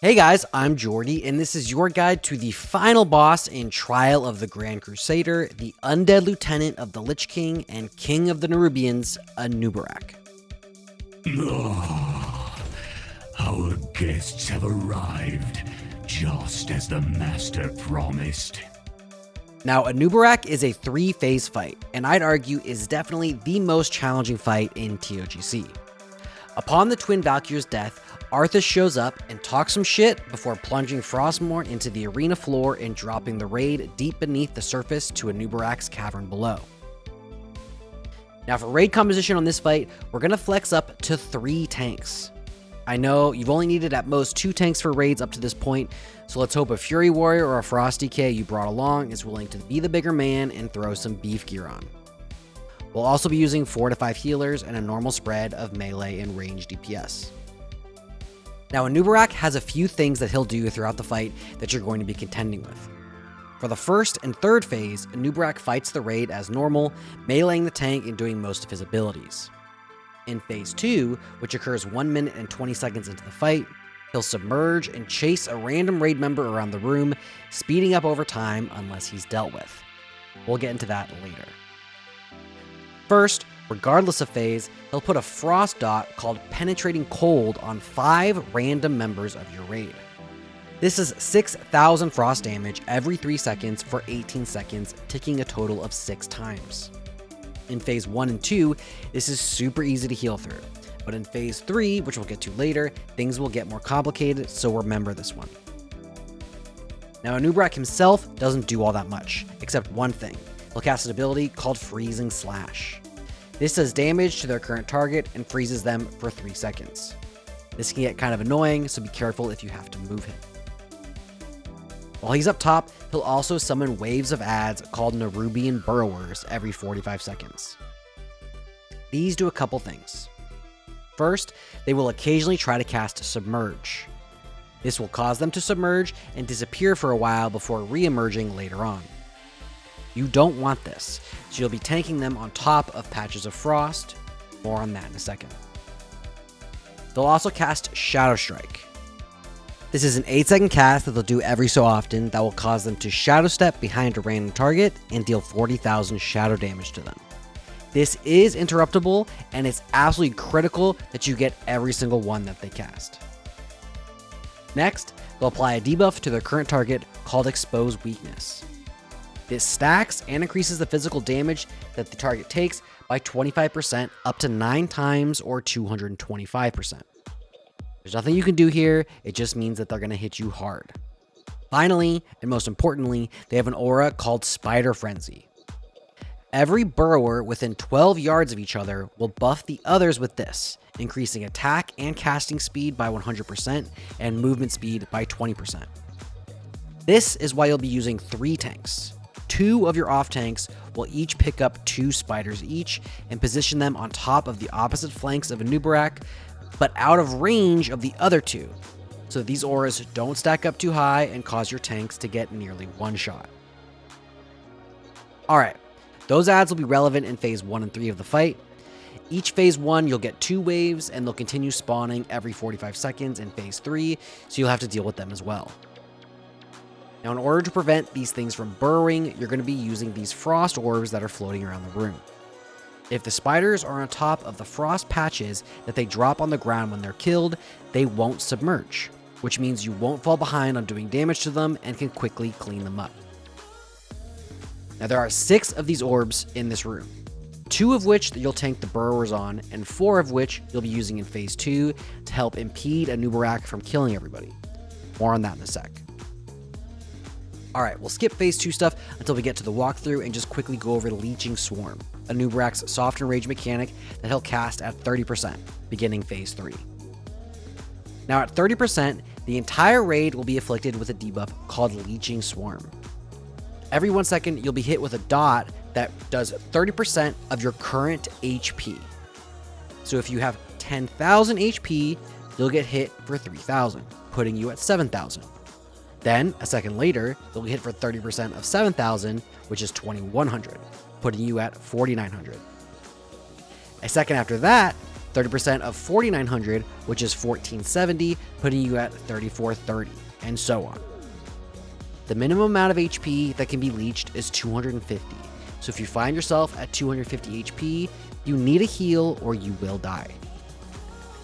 Hey guys, I'm Jordy, and this is your guide to the final boss in Trial of the Grand Crusader, the undead lieutenant of the Lich King and King of the Nerubians, Anub'Arak. Our guests have arrived, just as the Master promised. Now, Anub'Arak is a 3-phase fight, and I'd argue is definitely the most challenging fight in togc. Upon the Twin Valkyr's death, Arthas shows up and talks some shit before plunging Frostmourne into the arena floor and dropping the raid deep beneath the surface to Anub'Arak's cavern below. Now for raid composition on this fight, we're going to flex up to 3 tanks. I know you've only needed at most 2 tanks for raids up to this point, so let's hope a Fury Warrior or a Frost DK you brought along is willing to be the bigger man and throw some beef gear on. We'll also be using 4 to 5 healers and a normal spread of melee and range DPS. Now, Anub'Arak has a few things that he'll do throughout the fight that you're going to be contending with. For the first and third phase, Anub'Arak fights the raid as normal, meleeing the tank and doing most of his abilities. In phase 2, which occurs 1 minute and 20 seconds into the fight, he'll submerge and chase a random raid member around the room, speeding up over time unless he's dealt with. We'll get into that later. First, regardless of phase, he'll put a frost dot called Penetrating Cold on 5 random members of your raid. This is 6,000 frost damage every 3 seconds for 18 seconds, ticking a total of 6 times. In phase 1 and 2, this is super easy to heal through, but in phase 3, which we'll get to later, things will get more complicated, so remember this one. Now, Anub'Arak himself doesn't do all that much, except one thing. He'll cast an ability called Freezing Slash. This does damage to their current target and freezes them for 3 seconds. This can get kind of annoying, so be careful if you have to move him. While he's up top, he'll also summon waves of adds called Nerubian Burrowers every 45 seconds. These do a couple things. First, they will occasionally try to cast Submerge. This will cause them to submerge and disappear for a while before re-emerging later on. You don't want this, so you'll be tanking them on top of patches of frost. More on that in a second. They'll also cast Shadow Strike. This is an 8-second cast that they'll do every so often that will cause them to shadow step behind a random target and deal 40,000 shadow damage to them. This is interruptible, and it's absolutely critical that you get every single one that they cast. Next, they'll apply a debuff to their current target called Expose Weakness. This stacks and increases the physical damage that the target takes by 25% up to 9 times or 225%. There's nothing you can do here, it just means that they're going to hit you hard. Finally, and most importantly, they have an aura called Spider Frenzy. Every burrower within 12 yards of each other will buff the others with this, increasing attack and casting speed by 100% and movement speed by 20%. This is why you'll be using 3 tanks. 2 of your off tanks will each pick up 2 spiders each and position them on top of the opposite flanks of Anub'Arak, but out of range of the other 2, so these auras don't stack up too high and cause your tanks to get nearly one shot. Alright, those adds will be relevant in phase 1 and 3 of the fight. Each phase 1 you'll get 2 waves and they'll continue spawning every 45 seconds in phase 3, so you'll have to deal with them as well. Now, in order to prevent these things from burrowing, you're going to be using these frost orbs that are floating around the room. If the spiders are on top of the frost patches that they drop on the ground when they're killed, they won't submerge, which means you won't fall behind on doing damage to them and can quickly clean them up. Now, there are 6 of these orbs in this room, 2 of which you'll tank the burrowers on, and 4 of which you'll be using in phase 2 to help impede Anub'Arak from killing everybody. More on that in a sec. Alright, we'll skip phase 2 stuff until we get to the walkthrough and just quickly go over the Leeching Swarm, Anub'Arak's soft and rage mechanic that he'll cast at 30%, beginning phase 3. Now at 30%, the entire raid will be afflicted with a debuff called Leeching Swarm. Every 1 second, you'll be hit with a dot that does 30% of your current HP. So if you have 10,000 HP, you'll get hit for 3,000, putting you at 7,000. Then, a second later, you'll be hit for 30% of 7,000, which is 2,100, putting you at 4,900. A second after that, 30% of 4900, which is 1470, putting you at 3430, and so on. The minimum amount of HP that can be leeched is 250. So if you find yourself at 250 HP, you need a heal or you will die.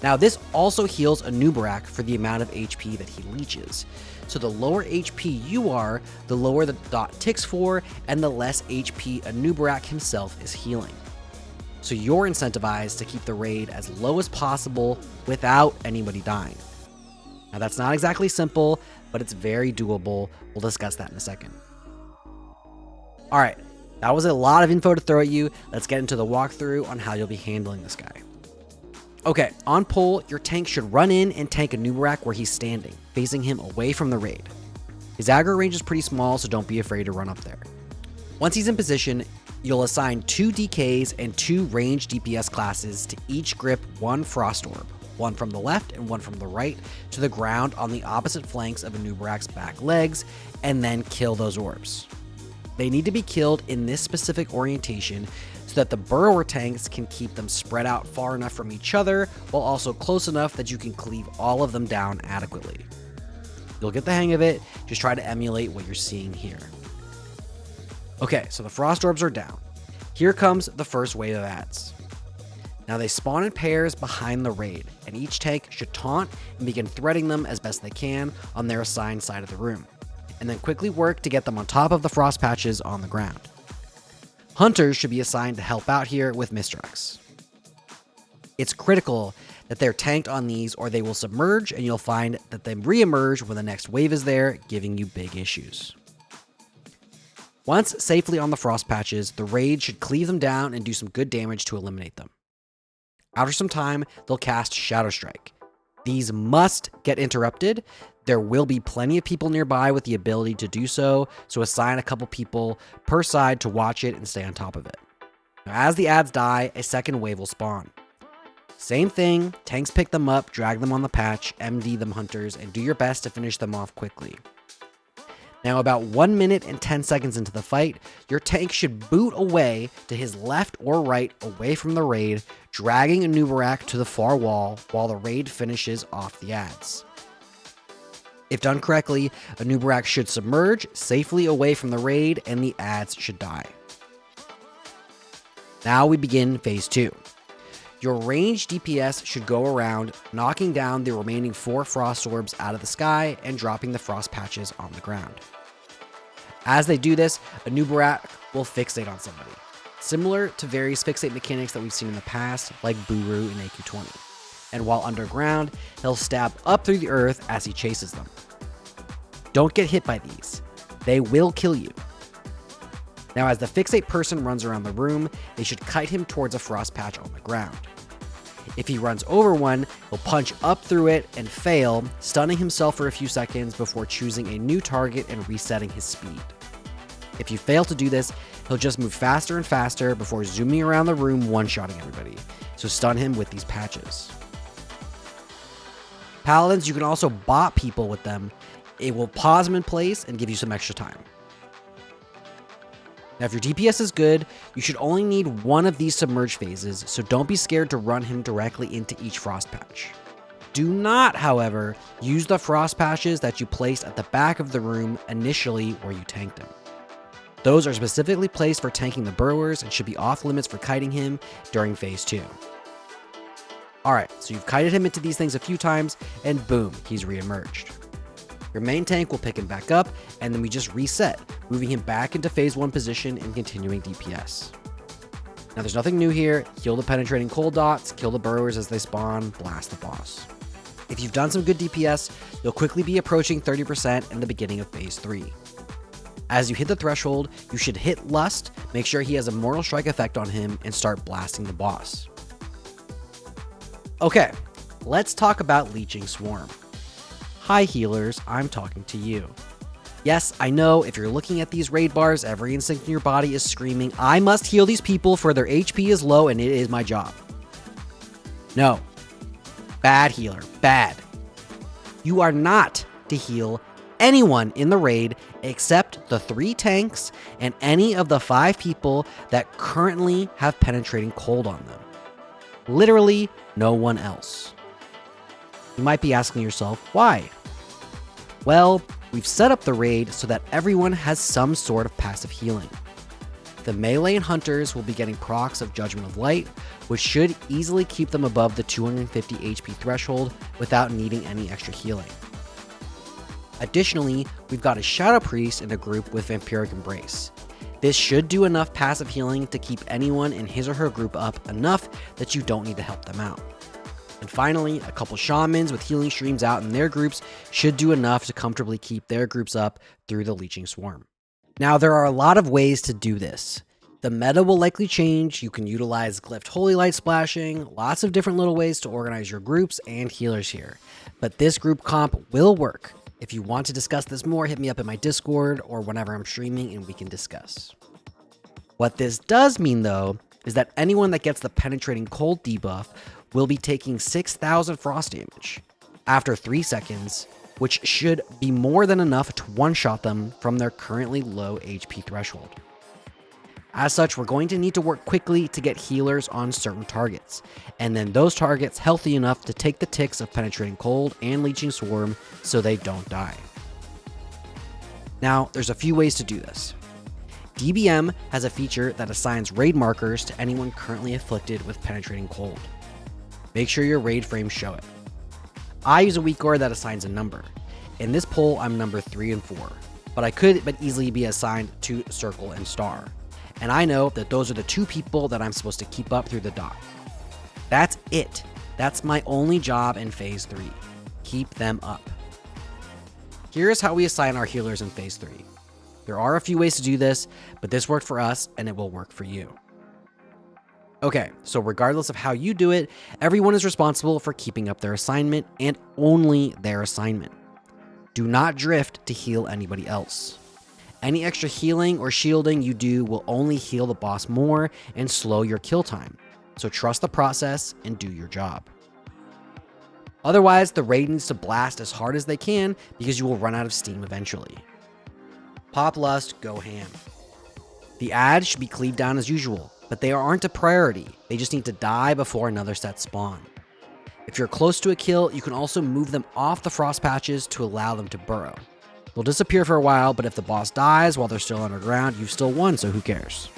Now this also heals Anub'Arak for the amount of HP that he leeches. So the lower HP you are, the lower the dot ticks for, and the less HP Anub'Arak himself is healing. So you're incentivized to keep the raid as low as possible without anybody dying. Now that's not exactly simple, but it's very doable. We'll discuss that in a second. Alright, that was a lot of info to throw at you. Let's get into the walkthrough on how you'll be handling this guy. Okay, on pull, your tank should run in and tank Anub'Arak where he's standing, facing him away from the raid. His aggro range is pretty small, so don't be afraid to run up there. Once he's in position, you'll assign 2 DKs and 2 ranged DPS classes to each grip 1 Frost Orb, one from the left and one from the right, to the ground on the opposite flanks of Anub'Arak's back legs, and then kill those orbs. They need to be killed in this specific orientation so that the burrower tanks can keep them spread out far enough from each other, while also close enough that you can cleave all of them down adequately. You'll get the hang of it, just try to emulate what you're seeing here. Okay, so the Frost Orbs are down. Here comes the first wave of ads. Now they spawn in pairs behind the raid, and each tank should taunt and begin threading them as best they can on their assigned side of the room, and then quickly work to get them on top of the frost patches on the ground. Hunters should be assigned to help out here with misdirects. It's critical that they're tanked on these or they will submerge, and you'll find that they re-emerge when the next wave is there, giving you big issues. Once safely on the frost patches, the raid should cleave them down and do some good damage to eliminate them. After some time, they'll cast Shadow Strike. These must get interrupted. There will be plenty of people nearby with the ability to do so, so assign a couple people per side to watch it and stay on top of it. Now, as the ads die, a second wave will spawn. Same thing, tanks pick them up, drag them on the patch, MD them hunters, and do your best to finish them off quickly. Now about 1 minute and 10 seconds into the fight, your tank should boot away to his left or right away from the raid, dragging Anub'Arak to the far wall while the raid finishes off the ads. If done correctly, Anub'Arak should submerge safely away from the raid and the ads should die. Now we begin phase 2. Your ranged DPS should go around, knocking down the remaining 4 frost orbs out of the sky and dropping the frost patches on the ground. As they do this, Anub'Arak will fixate on somebody, similar to various fixate mechanics that we've seen in the past, like Buru in AQ20. And while underground, he'll stab up through the earth as he chases them. Don't get hit by these. They will kill you. Now, as the fixate person runs around the room, they should kite him towards a frost patch on the ground. If he runs over one, he'll punch up through it and fail, stunning himself for a few seconds before choosing a new target and resetting his speed. If you fail to do this, he'll just move faster and faster before zooming around the room, one-shotting everybody. So stun him with these patches. Paladins, you can also bot people with them. It will pause them in place and give you some extra time. Now, if your DPS is good, you should only need one of these submerge phases, so don't be scared to run him directly into each frost patch. Do not, however, use the frost patches that you placed at the back of the room initially where you tanked him. Those are specifically placed for tanking the burrowers and should be off limits for kiting him during phase 2. Alright, so you've kited him into these things a few times, and boom, he's re-emerged. Your main tank will pick him back up, and then we just reset, moving him back into phase 1 position and continuing DPS. Now there's nothing new here. Heal the penetrating cold dots, kill the burrowers as they spawn, blast the boss. If you've done some good DPS, you'll quickly be approaching 30% in the beginning of phase 3. As you hit the threshold, you should hit Lust, make sure he has a Mortal Strike effect on him, and start blasting the boss. Okay, let's talk about Leeching Swarm. Hi healers, I'm talking to you. Yes, I know, if you're looking at these raid bars, every instinct in your body is screaming, I must heal these people for their HP is low and it is my job. No. Bad healer, bad. You are not to heal anyone in the raid except the 3 tanks and any of the 5 people that currently have penetrating cold on them. Literally no one else. You might be asking yourself, why? Well, we've set up the raid so that everyone has some sort of passive healing. The melee and hunters will be getting procs of Judgment of Light, which should easily keep them above the 250 HP threshold without needing any extra healing. Additionally, we've got a Shadow Priest in a group with Vampiric Embrace. This should do enough passive healing to keep anyone in his or her group up enough that you don't need to help them out. And finally, a couple Shamans with healing streams out in their groups should do enough to comfortably keep their groups up through the Leeching Swarm. Now, there are a lot of ways to do this. The meta will likely change. You can utilize Glyphed Holy Light splashing, lots of different little ways to organize your groups and healers here. But this group comp will work. If you want to discuss this more, hit me up in my Discord or whenever I'm streaming and we can discuss. What this does mean though, is that anyone that gets the Penetrating Cold debuff will be taking 6,000 frost damage after 3 seconds, which should be more than enough to one-shot them from their currently low HP threshold. As such, we're going to need to work quickly to get healers on certain targets, and then those targets healthy enough to take the ticks of Penetrating Cold and Leeching Swarm so they don't die. Now, there's a few ways to do this. DBM has a feature that assigns raid markers to anyone currently afflicted with Penetrating Cold. Make sure your raid frames show it. I use a weak aura that assigns a number. In this poll, I'm number 3 and 4, but I could easily be assigned to Circle and Star. And I know that those are the 2 people that I'm supposed to keep up through the dot. That's it. That's my only job in Phase 3. Keep them up. Here's how we assign our healers in Phase 3. There are a few ways to do this, but this worked for us and it will work for you. Okay, so regardless of how you do it, everyone is responsible for keeping up their assignment and only their assignment. Do not drift to heal anybody else. Any extra healing or shielding you do will only heal the boss more and slow your kill time, so trust the process and do your job. Otherwise, the raid needs to blast as hard as they can because you will run out of steam eventually. Pop Lust, go ham. The ads should be cleaved down as usual, but they aren't a priority. They just need to die before another set spawn. If you're close to a kill, you can also move them off the frost patches to allow them to burrow. They'll disappear for a while, but if the boss dies while they're still underground, you've still won, so who cares?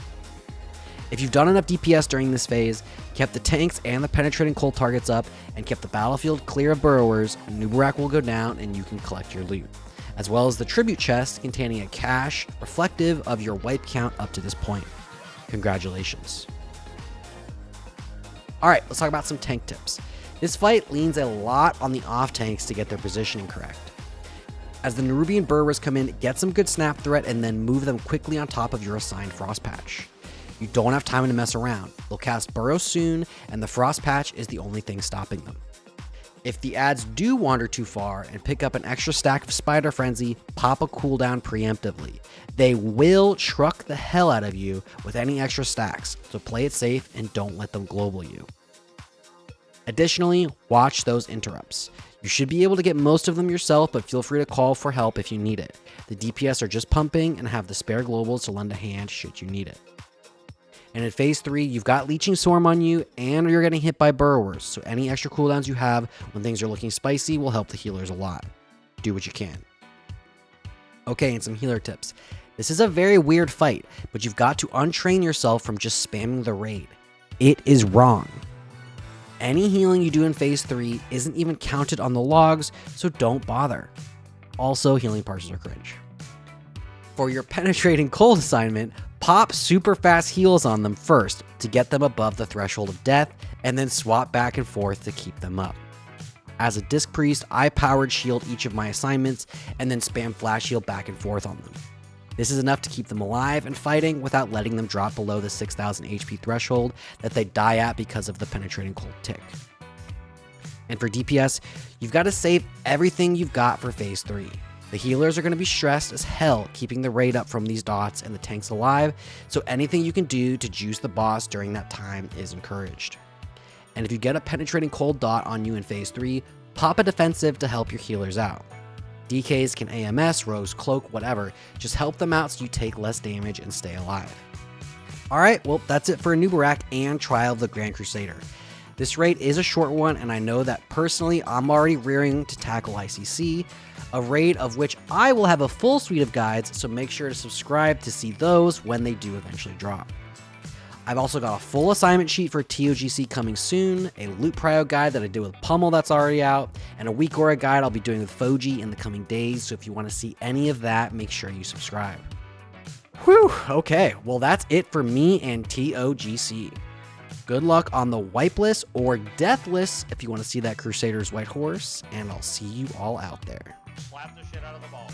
If you've done enough DPS during this phase, kept the tanks and the Penetrating Cold targets up, and kept the battlefield clear of burrowers, Anub'Arak will go down and you can collect your loot, as well as the tribute chest containing a cache reflective of your wipe count up to this point. Congratulations. Alright, let's talk about some tank tips. This fight leans a lot on the off tanks to get their positioning correct. As the Nerubian burrowers come in, get some good snap threat and then move them quickly on top of your assigned frost patch. You don't have time to mess around. They'll cast burrow soon, and the frost patch is the only thing stopping them. If the ads do wander too far and pick up an extra stack of Spider Frenzy, pop a cooldown preemptively. They will truck the hell out of you with any extra stacks, so play it safe and don't let them global you. Additionally, watch those interrupts. You should be able to get most of them yourself, but feel free to call for help if you need it. The DPS are just pumping and have the spare globals to lend a hand should you need it. And in Phase 3, you've got Leeching Swarm on you, and you're getting hit by burrowers, so any extra cooldowns you have when things are looking spicy will help the healers a lot. Do what you can. Okay, and some healer tips. This is a very weird fight, but you've got to untrain yourself from just spamming the raid. It is wrong. Any healing you do in Phase 3 isn't even counted on the logs, so don't bother. Also, healing parses are cringe. For your Penetrating Cold assignment, pop super fast heals on them first to get them above the threshold of death, and then swap back and forth to keep them up. As a Disc Priest, I powered shield each of my assignments, and then spam flash heal back and forth on them. This is enough to keep them alive and fighting without letting them drop below the 6,000 HP threshold that they die at because of the Penetrating Cold tick. And for DPS, you've got to save everything you've got for Phase 3. The healers are going to be stressed as hell keeping the raid up from these dots and the tanks alive, so anything you can do to juice the boss during that time is encouraged. And if you get a Penetrating Cold dot on you in Phase 3, pop a defensive to help your healers out. DKs can AMS, Rogue's Cloak, whatever. Just help them out so you take less damage and stay alive. Alright, well that's it for Anub'Arak and Trial of the Grand Crusader. This raid is a short one, and I know that personally I'm already rearing to tackle ICC, a raid of which I will have a full suite of guides, so make sure to subscribe to see those when they do eventually drop. I've also got a full assignment sheet for TOGC coming soon, a loot prio guide that I did with Pummel that's already out, and a weak aura guide I'll be doing with Foji in the coming days, so if you want to see any of that, make sure you subscribe. Whew, okay, well that's it for me and TOGC. Good luck on the wipe list or death list if you want to see that Crusader's white horse, and I'll see you all out there. Slap the shit out of the ball.